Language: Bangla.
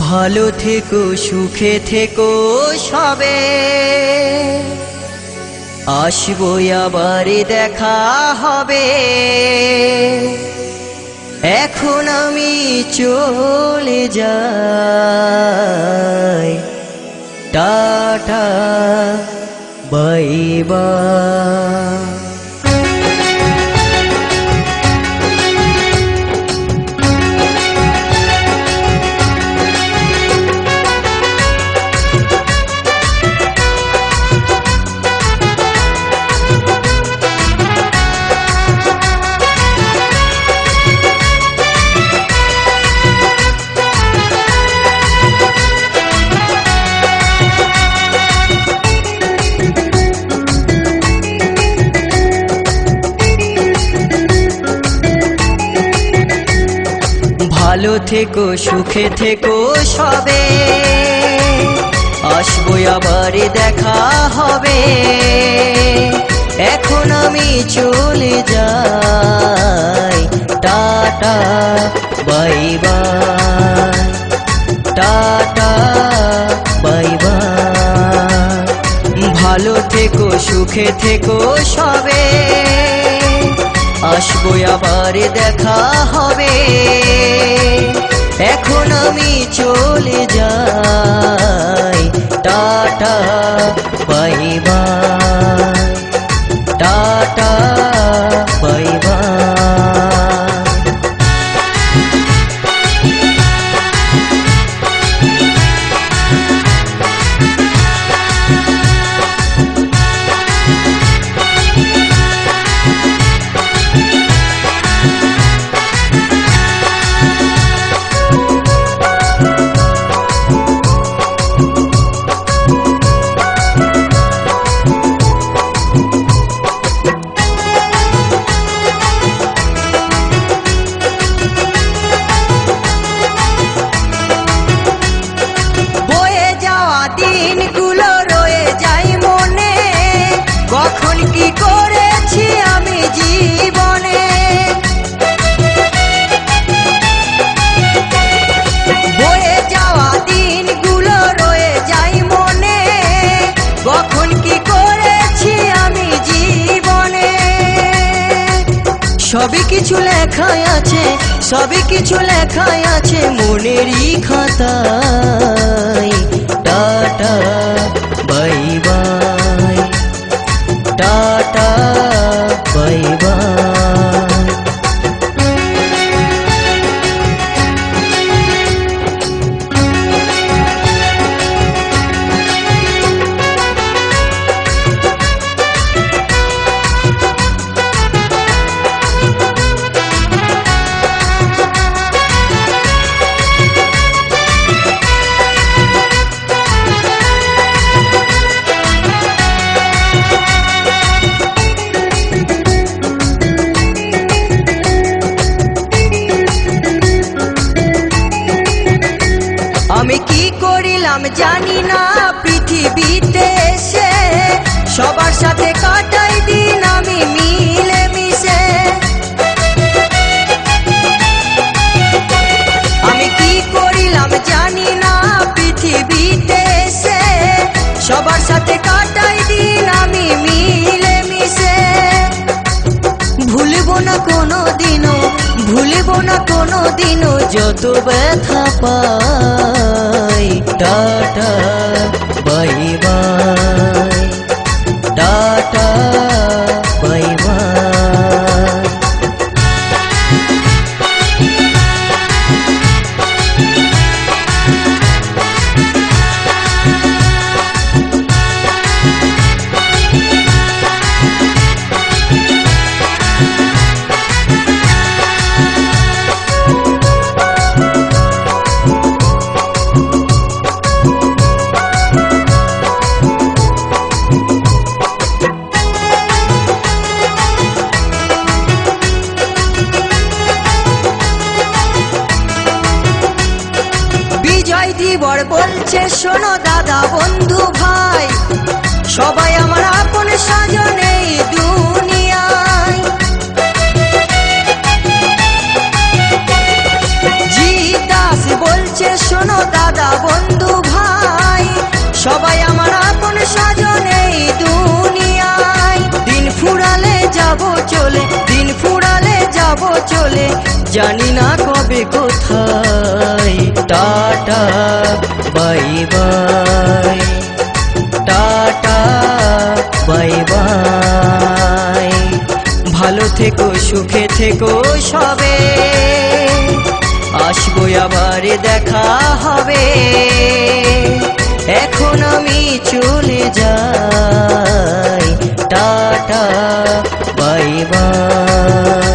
ভালো থেকো সুখে থেকো সবে, আসবো আবার দেখা হবে। এখন আমি চলে যাই, টাটা বাই বাই। ভালো থেকো সুখে থেকো সবে, আসবো আবার দেখা হবে। এখন আমি চলে যাই, tata bye bye, tata bye by. ভালো থেকো সুখে থেকো সবে, আসবো আবার দেখা হবে। এখন আমি চলে যাই, tata bye bye, tata bye by. দিনগুলো রয়ে যাই মনে, কখন কি করেছি আমি জীবনে। বয়ে যাওয়া দিনগুলো রয়ে যাই মনে, কখন কি করেছি আমি জীবনে। সবই কিছু লেখাই আছে, সবই কিছু লেখাই আছে মনেরই খাতায়। Tata bye bye, tata bye by. আমি কি করিলাম জানি না পৃথিবীতে এসে, সবার সাথে কাটাই দিন আমি মিলে মিশে। আমি কি করিলাম জানি না পৃথিবীতে এসে, সবার সাথে কাটাই দিন আমি মিলে মিশে। ভুলবো না কোনো দিনও, ভুলবো না কোনো দিনও যত ব্যথা পাই। Tata bye bye, tata bye bye. দিবর বলছে শোনো দাদা বন্ধু ভাই, সবাই আমার আপন সাজন এই দুনিয়ায়। জিদা বলছে শোনো দাদা বন্ধু ভাই, সবাই আমার আপন স্বজন এই দুনিয়ায়। দিন ফুরালে যাব চলে, দিন ফুরালে যাব চলে, জানি না কবে কোথায়। Tata bye bye, tata bye by. ভালো থেকো সুখে থেকো সবে, আসবো আবার দেখা হবে। এখন আমি চলে যাই, টাটা বাই বাই।